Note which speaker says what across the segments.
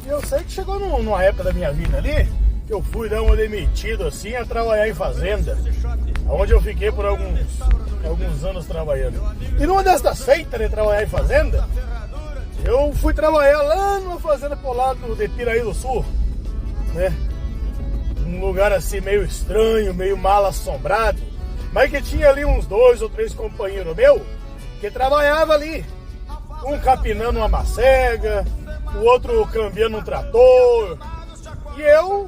Speaker 1: E eu sei que chegou numa época da minha vida ali, que eu fui dar uma demitido assim a trabalhar em fazenda, onde eu fiquei por alguns anos trabalhando. E numa dessas feitas de trabalhar em fazenda, eu fui trabalhar lá numa fazenda pro lado de Piraí do Sul, né? Um lugar assim meio estranho, meio mal assombrado, mas que tinha ali uns 2 ou 3 companheiros meus que trabalhava ali, um capinando uma macega, o outro cambiando um trator, e eu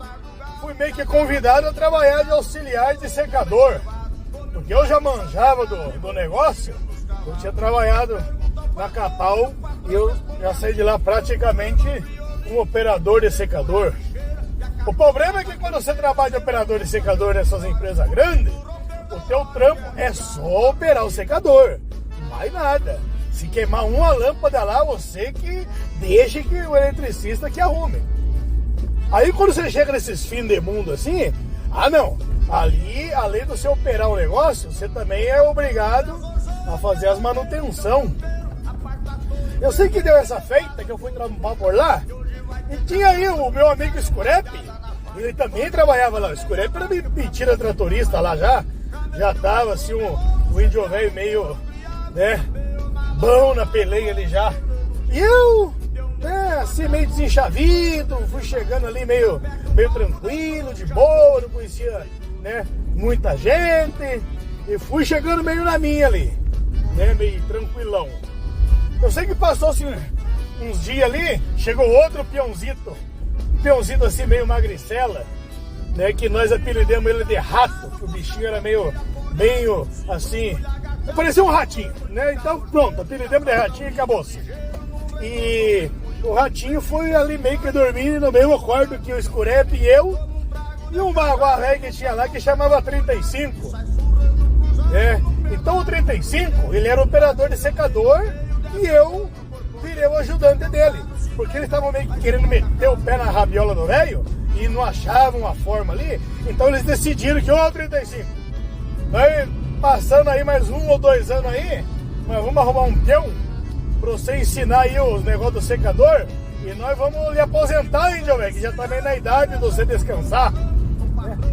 Speaker 1: fui meio que convidado a trabalhar de auxiliar de secador, porque eu já manjava do negócio. Eu tinha trabalhado na Capal e eu já saí de lá praticamente um operador de secador. O problema é que quando você trabalha de operador de secador nessas empresas grandes, o teu trampo é só operar o secador, mais nada. Se queimar uma lâmpada lá, você que deixe que o eletricista que arrume. Aí quando você chega nesses fins de mundo assim, não, ali, além de você operar o negócio, você também é obrigado a fazer as manutenção. Eu sei que deu essa feita, que eu fui trampar por lá, e tinha aí o meu amigo Escurepe, ele também trabalhava lá. O Escurepe era mentira tratorista lá já tava assim, o índio velho meio, né, bom na peleia ali já. E eu, né, assim meio desenchavido, fui chegando ali meio tranquilo, de boa, não conhecia, né, muita gente, e fui chegando meio na minha ali, né, meio tranquilão. Eu sei que passou assim uns dias ali, chegou outro peãozito assim meio magricela, né, que nós apelidamos ele de rato, que o bichinho era meio assim, parecia um ratinho, né, então pronto, apelidamos de ratinho e acabou-se. E o ratinho foi ali meio que dormindo no mesmo quarto que o Escurepe e eu, e um baguá velho que tinha lá que chamava 35, né, então o 35, ele era operador de secador, e eu virei o ajudante dele, porque eles estavam meio que querendo meter o pé na rabiola do velho e não achavam uma forma ali, então eles decidiram que, 35, vai passando aí mais 1 ou 2 anos aí, nós vamos arrumar um peão pra você ensinar aí os negócios do secador, e nós vamos lhe aposentar, hein, velho, que já tá meio na idade de você descansar.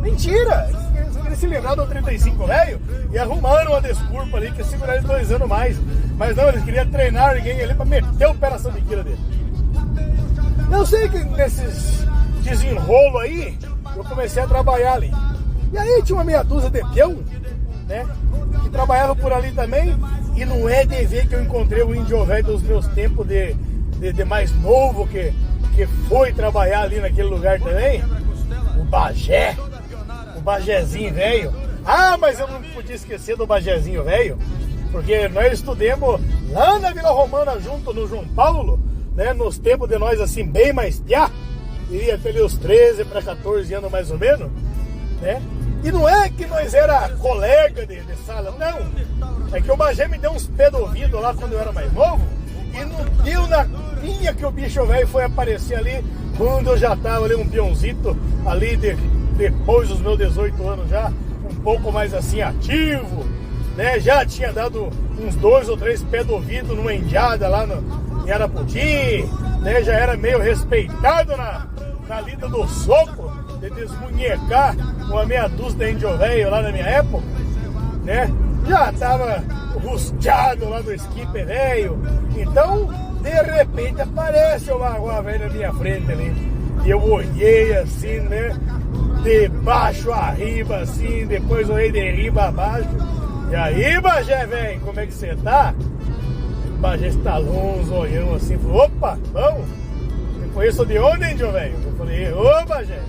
Speaker 1: Mentira! Eles se livraram do 35 velho e arrumaram uma desculpa ali que seguraram 2 anos mais. Mas não, eles queriam treinar ninguém ali pra meter o pé na sambiqueira dele. Eu sei que nesses desenrolo aí, eu comecei a trabalhar ali. E aí tinha uma meia dúzia de peão, né, que trabalhava por ali também. E não é de ver que eu encontrei o índio velho dos meus tempos de mais novo, que foi trabalhar ali naquele lugar também. O Bagé. O Bagézinho velho. Mas eu não podia esquecer do Bagézinho velho, porque nós estudamos lá na Vila Romana junto no João Paulo, né, nos tempos de nós assim bem mais piá, iria ter os 13 para 14 anos mais ou menos, né? E não é que nós era colega de sala, não. É que o Bagé me deu uns pés do ouvido lá quando eu era mais novo, e não deu na linha que o bicho velho foi aparecer ali quando eu já tava ali um peãozito ali depois dos meus 18 anos já, um pouco mais assim ativo, né? Já tinha dado uns 2 ou 3 pés do ouvido numa indiada lá em Arapoti, né? Já era meio respeitado na lida do soco, de desmunhecar uma meia dúzia de índio velho lá na minha época, né? Já tava rusteado lá do skipper velho. Então, de repente, aparece uma velha na minha frente ali. E eu olhei assim, né? De baixo a riba, assim, depois olhei de riba a baixo. E aí, Bagé, velho, como é que você tá? O Bagé estalou uns olhão assim, falou, opa, vamos? Você conhece de onde, índio velho? Eu falei, ô Bagé,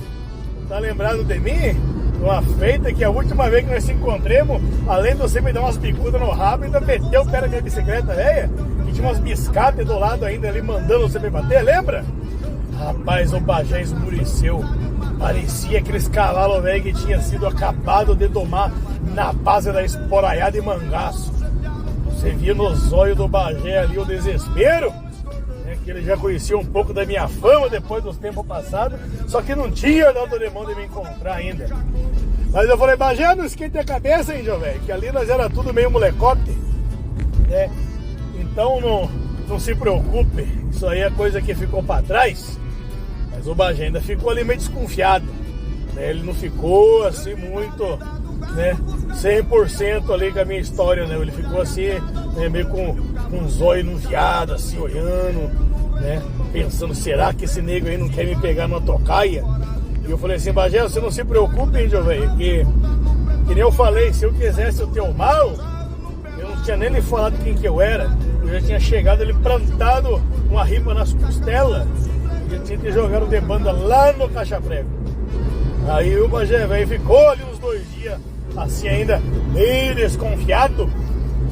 Speaker 1: não tá lembrado de mim? Uma feita que a última vez que nós se encontremos, além de você me dar umas bicudas no rabo, ainda meteu o pé na minha bicicleta velha, que tinha umas biscatas do lado ainda ali, mandando você me bater, lembra? Rapaz, o Bagé esmureceu. Parecia aqueles cavalos velho que tinha sido acabado de domar na base da esporaiada e mangaço. Você via nos olhos do Bagé ali o desespero, né, que ele já conhecia um pouco da minha fama depois dos tempos passados, só que não tinha dado de mão de me encontrar ainda. Mas eu falei, Bagé, não esquente a cabeça, hein, velho, que ali nós era tudo meio molecote, né? Então não se preocupe, isso aí é coisa que ficou para trás. Mas o Bagé ainda ficou ali meio desconfiado, né? Ele não ficou assim muito, né, 100% ali com a minha história, né? Ele ficou assim, né, meio com os olhos no viado, assim, olhando, né? Pensando, será que esse nego aí não quer me pegar numa tocaia? E eu falei assim, Bagé, você não se preocupe, índio, velho, que nem eu falei, se eu quisesse o teu mal, eu não tinha nem lhe falado quem que eu era. Eu já tinha chegado ali plantado uma ripa nas costelas, e já tinha te jogado de banda lá no Caixa Prego. Aí o Bagé, velho, ficou ali uns 2 dias, assim ainda, meio desconfiado,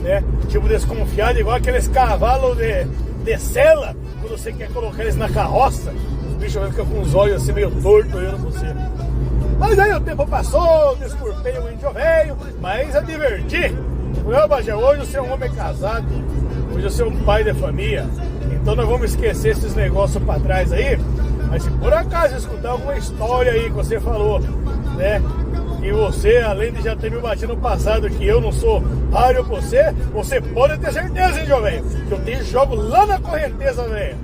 Speaker 1: né? Tipo, desconfiado, igual aqueles cavalos de sela, quando você quer colocar eles na carroça, os bichos vão ficar com os olhos assim meio tortos olhando pra você. Mas aí o tempo passou, desculpei o índio velho, mas eu diverti. Falei, Bagé, hoje você é um homem casado, hoje você é um pai de família, então nós vamos esquecer esses negócios pra trás aí. Mas se por acaso escutar alguma história aí que você falou, né, que você, além de já ter me batido no passado, que eu não sou páreo pra você pode ter certeza, hein, velho, que eu tenho jogo lá na correnteza, velho.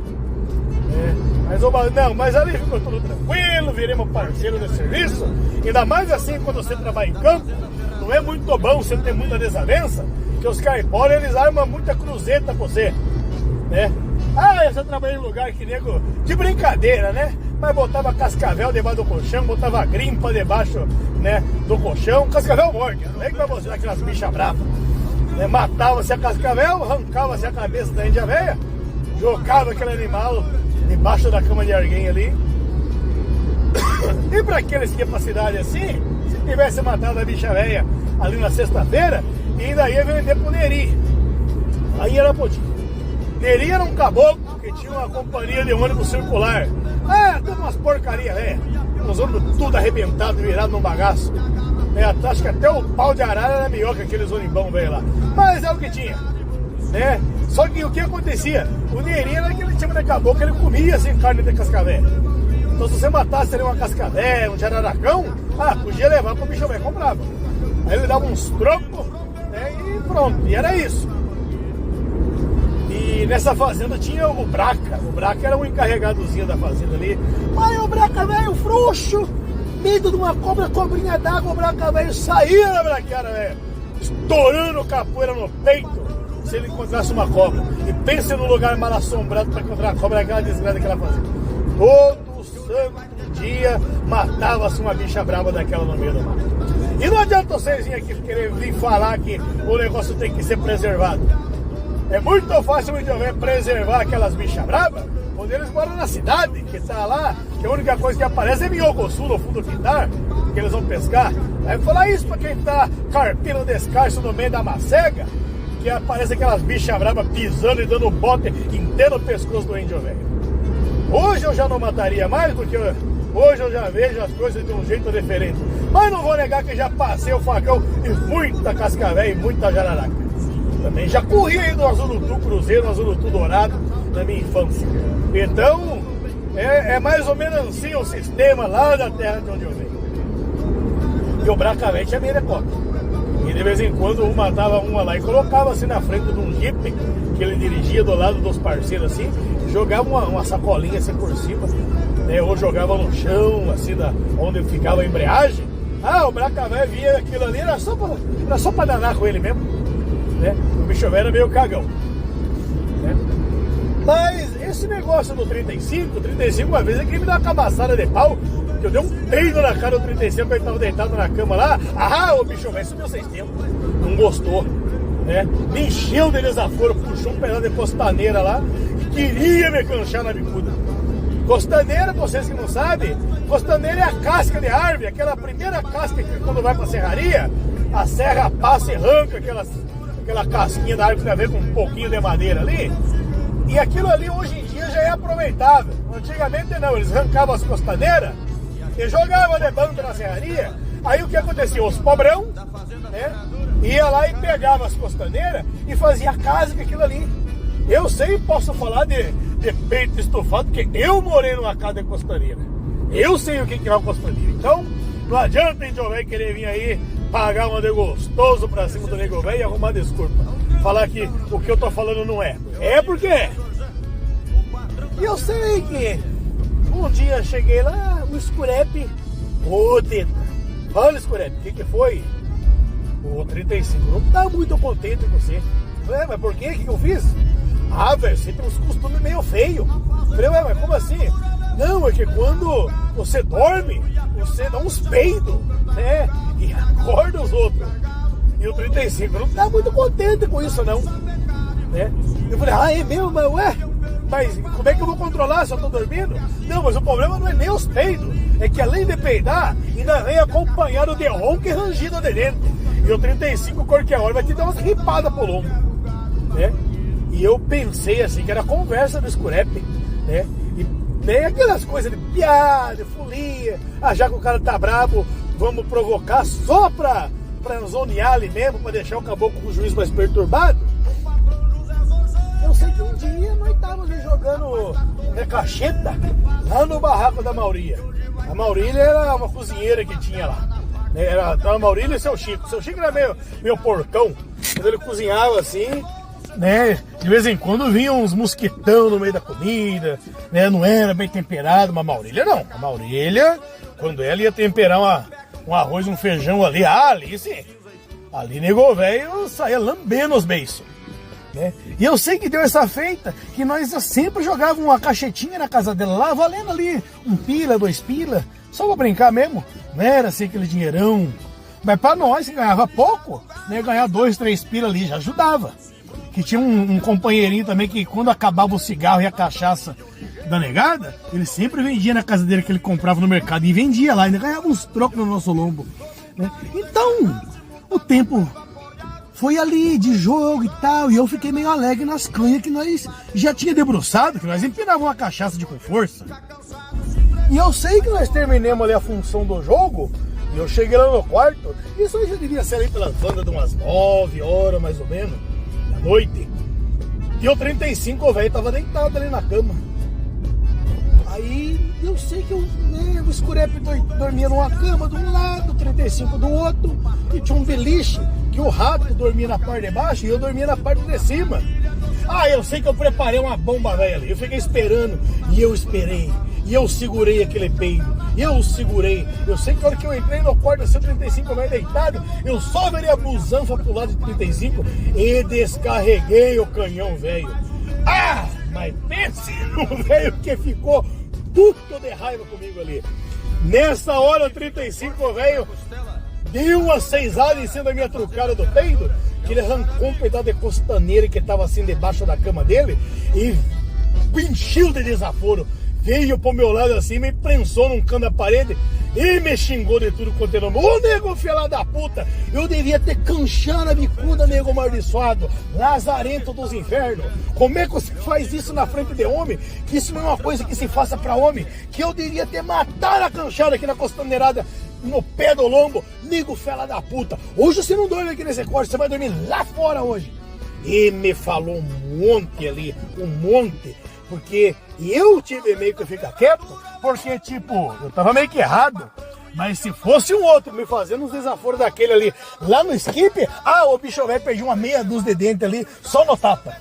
Speaker 1: Mas ali ficou tudo tranquilo, viremos parceiro de serviço. Ainda mais assim, quando você trabalha em campo, não é muito bom você ter muita desavença, que os caiporas, eles armam muita cruzeta pra você, né? Ah, eu já trabalhei em lugar que nego, de brincadeira, né? Mas botava cascavel debaixo do colchão, botava grimpa debaixo, né, do colchão, cascavel morto, não é que vai mostrar aquelas bichas bravas, né? Matava-se a cascavel, arrancava-se a cabeça da índia velha, jogava aquele animal debaixo da cama de alguém ali. E para aqueles que iam pra cidade assim, se tivesse matado a bicha velha ali na sexta-feira, ainda ia vender pro Neri. Aí era potinho. Neri era um caboclo que tinha uma companhia de ônibus circular. Tudo umas porcarias, velho. Uns ônibus tudo arrebentado, virado num bagaço. Acho que até o pau de arara era melhor que aqueles ônibus velho lá. Mas é o que tinha, né? Só que o que acontecia? O Neri era aquele tipo de caboclo que ele comia assim carne de cascavel. Então se você matasse ali uma cascavel, um jararacão, podia levar pro bicho velho, comprava. Aí ele dava uns trocos, né, e pronto, e era isso. E nessa fazenda tinha o Braca. O Braca era um encarregadozinho da fazenda ali. Mas o Braca velho frouxo, medo de uma cobrinha d'água, o Braca velho saía da braqueira, velho, estourando capoeira no peito se ele encontrasse uma cobra. E pense no lugar mal assombrado para encontrar a cobra, aquela desgraça que ela fazia. Todo santo dia matava-se uma bicha brava daquela no meio do mato. E não adianta vocês aqui querer vir falar que o negócio tem que ser preservado. É muito fácil preservar aquelas bichas bravas quando eles moram na cidade, que tá lá, que a única coisa que aparece é minhocossu no fundo do quintal, que eles vão pescar. Aí falar isso pra quem tá carpindo descalço no meio da macega, que aparece aquelas bichas bravas pisando e dando bote inteiro no pescoço do índio velho. Hoje eu já não mataria mais, porque hoje eu já vejo as coisas de um jeito diferente. Mas não vou negar que já passei o facão e muita cascavel e muita jararaca. Também já corri aí no Azulutu Cruzeiro, no Azulutu Dourado, na minha infância. Então, é mais ou menos assim o sistema lá da terra de onde eu venho. E o Bracavé tinha merecota. E de vez em quando um matava uma lá e colocava assim na frente de um jipe que ele dirigia do lado dos parceiros assim, jogava uma sacolinha assim por cima, né, ou jogava no chão, assim, onde ficava a embreagem. O Bracavé via aquilo ali, era só pra danar com ele mesmo, né? O bicho velho era meio cagão, né? Mas esse negócio do 35 uma vez ele queria me dar uma cabaçada de pau, que eu dei um peido na cara do 35 quando ele tava deitado na cama lá. O bicho velho subiu 6 tempos, não gostou, né? Me encheu de desaforo, puxou um pedaço de costaneira lá e queria me canchar na bicuda. Costaneira, vocês que não sabem, costaneira é a casca de árvore, aquela primeira casca que quando vai pra serraria, a serra passa e arranca aquela casquinha da árvore que tem a ver com um pouquinho de madeira ali. E aquilo ali hoje em dia já é aproveitável. Antigamente não, eles arrancavam as costaneiras e jogavam de banda na serraria. Aí o que acontecia? Os pobrão, né, ia lá e pegava as costaneiras e fazia a casa com aquilo ali. Eu sei, posso falar de peito estufado, porque eu morei numa casa de costaneira. Eu sei o que é uma costaneira. Então, não adianta índio velho querer vir aí pagar um de gostoso pra cima do nego velho e arrumar desculpa. Falar que o que eu tô falando não é. É porque é. E eu sei que Um dia cheguei lá, o Scurep, ô Teta, fala Scurep, o que foi? O 35, não tá muito contente com você. Falei, mas por quê? O que eu fiz? Ah, velho, você tem uns costumes meio feios. Falei, mas como assim? Não, é que quando você dorme, você dá uns peidos, né? E acorda os outros. E o 35 não tá muito contente com isso, não. Né? Eu falei, é mesmo? Mas como é que eu vou controlar se eu tô dormindo? Não, mas o problema não é nem os peidos. É que além de peidar, ainda vem acompanhado de ronco e rangido de dente. E o 35, qualquer hora, vai te dar umas ripadas pro lombo. Né? E eu pensei assim, que era conversa do Scurep, né? E tem aquelas coisas de piada, de folia. Já que o cara tá bravo, vamos provocar só pra zonear ali mesmo, pra deixar o caboclo com o juiz mais perturbado. Eu sei que um dia nós estávamos jogando cacheta lá no barraco da Maurília. A Maurília era uma cozinheira que tinha lá. Era a Maurília e o seu Chico. O seu Chico era meio porcão. Quando ele cozinhava assim, né? De vez em quando vinham uns mosquitão no meio da comida, né? Não era bem temperado, mas a Maurília não. A Maurília, quando ela ia temperar um arroz, um feijão ali, ali sim. Ali nego velho saía lambendo os beiços. Né? E eu sei que deu essa feita, que nós sempre jogávamos uma cachetinha na casa dela lá, valendo ali 1 pila, 2 pila, só pra brincar mesmo. Não era assim aquele dinheirão. Mas pra nós, que ganhava pouco, né? Ganhar 2, 3 pila ali já ajudava. Que tinha um companheirinho também que quando acabava o cigarro e a cachaça da negada, ele sempre vendia na casa dele que ele comprava no mercado e vendia lá, ainda ganhava uns trocos no nosso lombo. Né? Então, o tempo foi ali de jogo e tal, e eu fiquei meio alegre nas canhas que nós já tinha debruçado, que nós empinávamos uma cachaça com força. E eu sei que nós terminamos ali a função do jogo, e eu cheguei lá no quarto, isso aí já devia ser ali pelas bandas de umas 9 horas mais ou menos, da noite. E o 35, o velho, tava deitado ali na cama. Aí eu sei que o Scurep dormia numa cama de um lado, o 35 do outro, e tinha um beliche que o rato dormia na parte de baixo e eu dormia na parte de cima. Eu sei que eu preparei uma bomba velha ali, eu fiquei esperando, e eu esperei, e eu segurei aquele peido, eu segurei. Eu sei que a hora que eu entrei no quarto, assim, o 35 mais deitado, eu só virei a busanfa pro lado de 35 e descarreguei o canhão velho. Mas pense no velho que ficou puto de raiva comigo ali. Nessa hora o 35 velho deu uma seisada em cima da minha trucada do peido, que ele arrancou um pedaço de costaneira que estava assim debaixo da cama dele e encheu de desaforo. Veio pro meu lado assim, me prensou num canto da parede e me xingou de tudo quanto é nome. Ô nego filha da puta, eu devia ter canchado a bicuda, nego amaldiçoado, lazarento dos infernos. Como é que você faz isso na frente de homem? Que isso não é uma coisa que se faça pra homem. Que eu devia ter matado a canchada aqui na costaneirada, no pé do lombo. Nego filha da puta, hoje você não dorme aqui nesse quarto, você vai dormir lá fora hoje. E me falou um monte ali, um monte. Porque eu tive meio que ficar quieto, porque tipo, eu tava meio que errado. Mas se fosse um outro me fazendo uns desaforos daquele ali, lá no skip, o bicho velho perdi uma meia dúzia de dentes ali, só no tapa.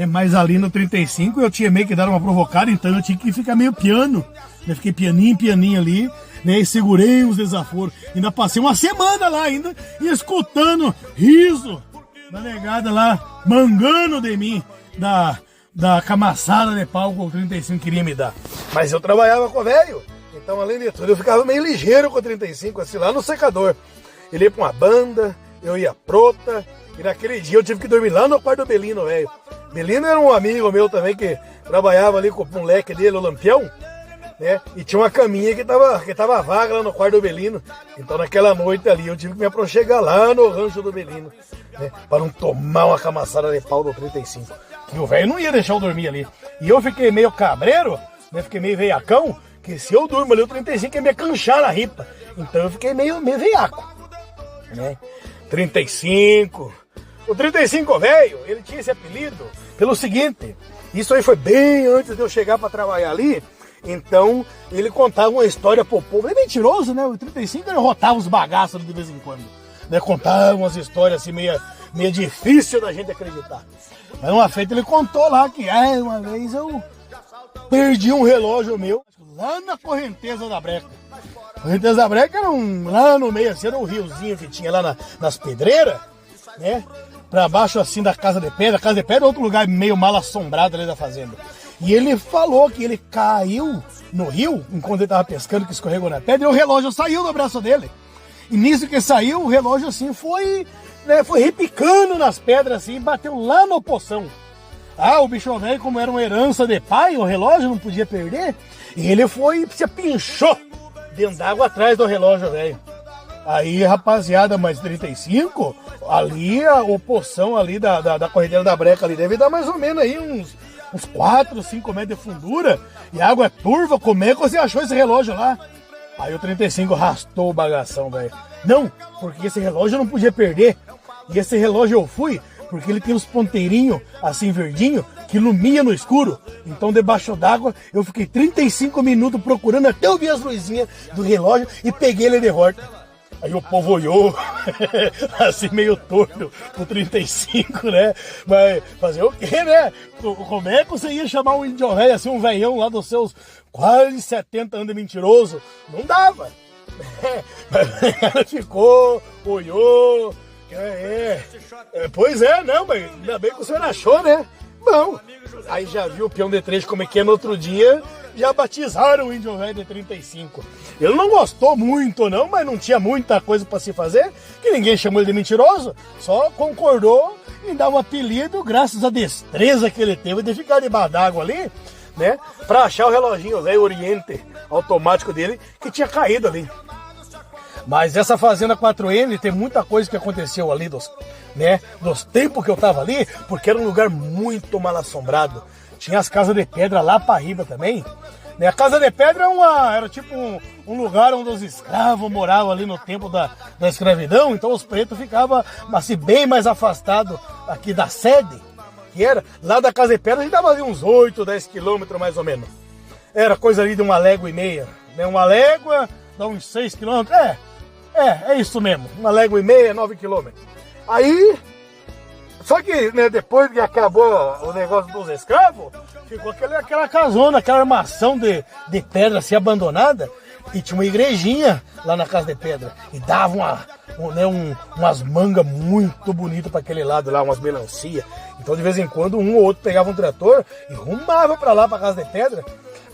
Speaker 1: Mas ali no 35 eu tinha meio que dar uma provocada, então eu tinha que ficar meio piano. Eu fiquei pianinho ali, né, e segurei os desaforos. Ainda passei uma semana lá ainda, e escutando riso da negada lá, mangando de mim, da camaçada de pau que o 35 queria me dar. Mas eu trabalhava com o velho, então além de tudo eu ficava meio ligeiro com o 35, assim, lá no secador. Ele ia pra uma banda, eu ia prota, e naquele dia eu tive que dormir lá no quarto do Belino, velho. Belino era um amigo meu também que trabalhava ali com o moleque dele, o Lampião, né? E tinha uma caminha que tava vaga lá no quarto do Belino. Então naquela noite ali eu tive que me aproxegar lá no rancho do Belino, né? Para não tomar uma camaçada de pau do 35. E o velho não ia deixar eu dormir ali. E eu fiquei meio cabreiro, né? Fiquei meio veiacão, que se eu durmo ali o 35 ia me canchar na ripa. Então eu fiquei meio veiaco, né? 35. O 35 velho, ele tinha esse apelido pelo seguinte. Isso aí foi bem antes de eu chegar para trabalhar ali. Então ele contava uma história pro povo. Ele é mentiroso, né? O 35 ele rotava os bagaços de vez em quando, né? Contava umas histórias assim meio difícil da gente acreditar. Mas uma feita ele contou lá que uma vez eu perdi um relógio meu lá na correnteza da Breca. A correnteza da Breca era lá no meio, assim, era um riozinho que tinha lá nas pedreiras, né? Pra baixo, assim, da Casa de Pedra. A Casa de Pedra é outro lugar meio mal assombrado ali da fazenda. E ele falou que ele caiu no rio, enquanto ele tava pescando, que escorregou na pedra, e o relógio saiu do braço dele. E nisso que saiu, o relógio, assim, foi repicando nas pedras, assim, e bateu lá no poção. Ah, o bicho velho, como era uma herança de pai, o relógio não podia perder, e ele foi, se pinchou dentro d'água atrás do relógio velho. Aí, rapaziada, mais 35, ali, o poção ali da corredeira da Breca ali deve dar mais ou menos aí uns 4, 5 metros de fundura, e água é turva. Como é que você achou esse relógio lá? Aí o 35 arrastou o bagação, velho. Não, porque esse relógio eu não podia perder. E esse relógio eu fui porque ele tem uns ponteirinhos, assim, verdinho, que ilumina no escuro. Então, debaixo d'água, eu fiquei 35 minutos procurando até eu ver as luzinhas do relógio e peguei ele de volta. Aí o povo olhou, assim, meio torto, com 35, né? Mas fazer o quê, né? Como é que você ia chamar um índio velho, assim, um velhão lá dos seus quase 70 anos de mentiroso? Não dava. Ela ficou, olhou. Pois é, não, mas ainda bem que o senhor achou, né? Bom, aí já viu o peão de 3 como é que é no outro dia, já batizaram o índio velho de 35. Ele não gostou muito não, mas não tinha muita coisa para se fazer, que ninguém chamou ele de mentiroso, só concordou em dar um apelido graças à destreza que ele teve de ficar debaixo d'água ali, né? Pra achar o reloginho velho Oriente automático dele que tinha caído ali. Mas essa fazenda 4N tem muita coisa que aconteceu ali dos tempos que eu tava ali, porque era um lugar muito mal assombrado. Tinha as casas de pedra lá para riba também. Né? A casa de pedra era tipo um lugar onde os escravos moravam ali no tempo da escravidão, então os pretos ficavam assim, bem mais afastados aqui da sede, que era lá da casa de pedra. A gente dava ali uns 8, 10 quilômetros mais ou menos. Era coisa ali de 1,5 léguas, né? 1 légua dá uns 6 quilômetros. É isso mesmo, 1,5 léguas, 9 quilômetros. Aí, só que né, depois que acabou o negócio dos escravos, ficou aquela casona, aquela armação de pedra assim abandonada, e tinha uma igrejinha lá na casa de pedra, e dava umas mangas muito bonitas para aquele lado lá, umas melancia. Então de vez em quando um ou outro pegava um trator e rumava para lá, para casa de pedra.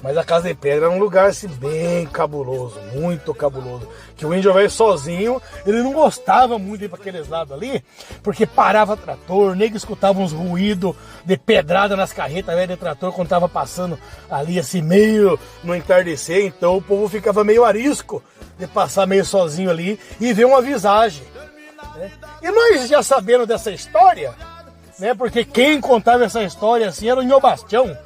Speaker 1: Mas a casa de pedra era um lugar assim, bem cabuloso, muito cabuloso. Que o índio velho sozinho, ele não gostava muito de ir para aqueles lados ali, porque parava trator, nego escutava uns ruídos de pedrada nas carretas velho, de trator quando tava passando ali assim, meio no entardecer. Então o povo ficava meio arisco de passar meio sozinho ali e ver uma visagem. Né? E nós já sabendo dessa história, né, porque quem contava essa história assim era o Nhô Bastião.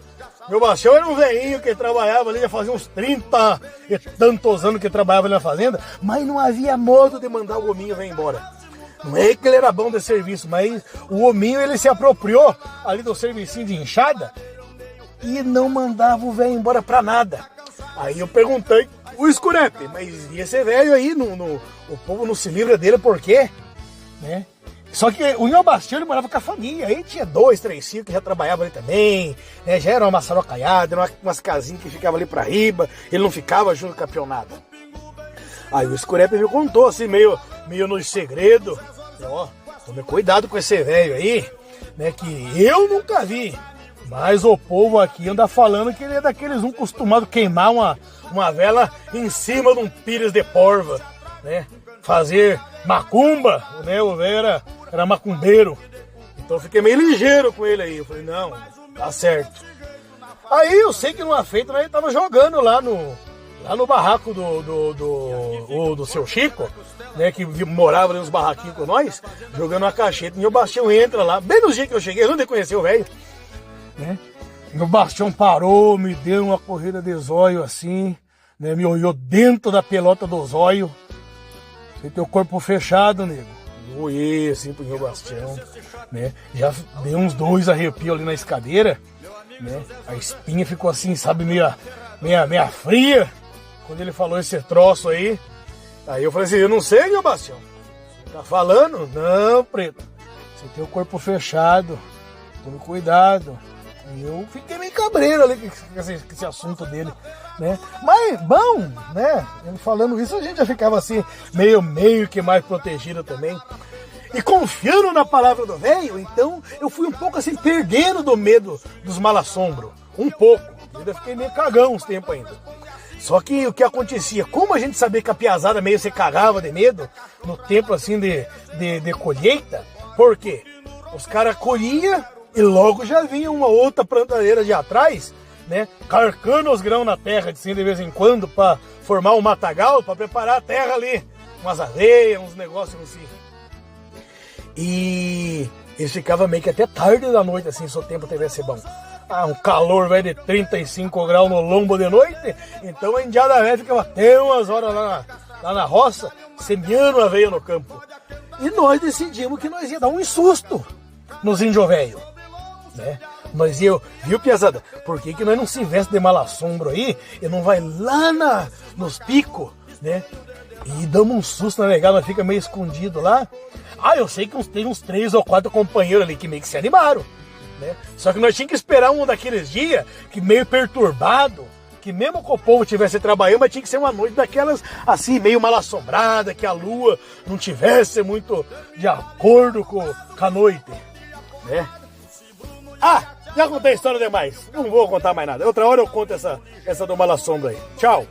Speaker 1: Meu Bastião era um velhinho que trabalhava ali, já fazia uns 30 e tantos anos que trabalhava ali na fazenda, mas não havia modo de mandar o hominho vir embora. Não é que ele era bom de serviço, mas o hominho ele se apropriou ali do servicinho de enxada e não mandava o velho embora pra nada. Aí eu perguntei, o Escurepe, mas e esse velho aí, o povo não se livra dele por quê? Né? Só que o Nhô Bastião ele morava com a família, aí tinha 2, 3 filhos que já trabalhavam ali também, né? Já era uma maçarocaiada, eram umas casinhas que ficavam ali pra riba, ele não ficava junto com a pionada. Aí o Escurepe me contou assim, meio no segredo, ó, tome cuidado com esse velho aí, né, que eu nunca vi, mas o povo aqui anda falando que ele é daqueles acostumado a queimar uma vela em cima de um pires de porva, né, fazer macumba, né, o velho era macumbeiro, então eu fiquei meio ligeiro com ele aí, eu falei, não, tá certo. Aí eu sei que numa feita ele tava jogando lá no barraco do seu Chico, né, que morava ali nos barraquinhos com nós, jogando uma cacheta, e o Bastião entra lá, bem no dia que eu cheguei, eu não reconheci o velho, né, e o Bastião parou, me deu uma corrida de zóio assim, né, me olhou dentro da pelota do zóio, você tem o corpo fechado, nego. Eu olhei assim pro meu Bastião, né? Já dei uns 2 arrepios ali na escadeira, né? A espinha ficou assim, sabe, meia fria quando ele falou esse troço aí. Aí eu falei assim, eu não sei, meu Bastião. Você tá falando? Não, preto. Você tem o corpo fechado. Tome cuidado. Eu fiquei meio cabreiro ali com esse assunto dele, né? Mas, bom, né? Falando isso, a gente já ficava assim, meio que mais protegido também. E confiando na palavra do velho, então eu fui um pouco assim, perdendo do medo dos mal-assombros. Um pouco. Eu ainda fiquei meio cagão uns tempos ainda. Só que o que acontecia, como a gente sabia que a piazada meio se cagava de medo, no tempo assim de colheita, por quê? Os caras colhiam e logo já vinha uma outra plantadeira de atrás, né? Carcando os grãos na terra assim, de vez em quando para formar um matagal, para preparar a terra ali. Umas areias, uns negócios assim. E eles ficavam meio que até tarde da noite, assim, se o tempo tivesse bom. Um calor velho de 35 graus no lombo de noite, então a indiada velha ficava até umas horas lá na roça, semeando a aveia no campo. E nós decidimos que nós ia dar um susto nos índios velhos, né? Nós ia, viu, piazada? Por que nós não se veste de mal-assombro aí e não vai lá nos picos, né? E damos um susto na negada, nós fica meio escondido lá. Eu sei que tem uns 3 ou 4 companheiros ali que meio que se animaram, né? Só que nós tínhamos que esperar um daqueles dias que meio perturbado, que mesmo que o povo estivesse trabalhando, mas tinha que ser uma noite daquelas assim, meio mal assombrada, que a lua não tivesse muito de acordo com a noite, né? Já contei a história demais, não vou contar mais nada. Outra hora eu conto essa do mal assombro aí. Tchau!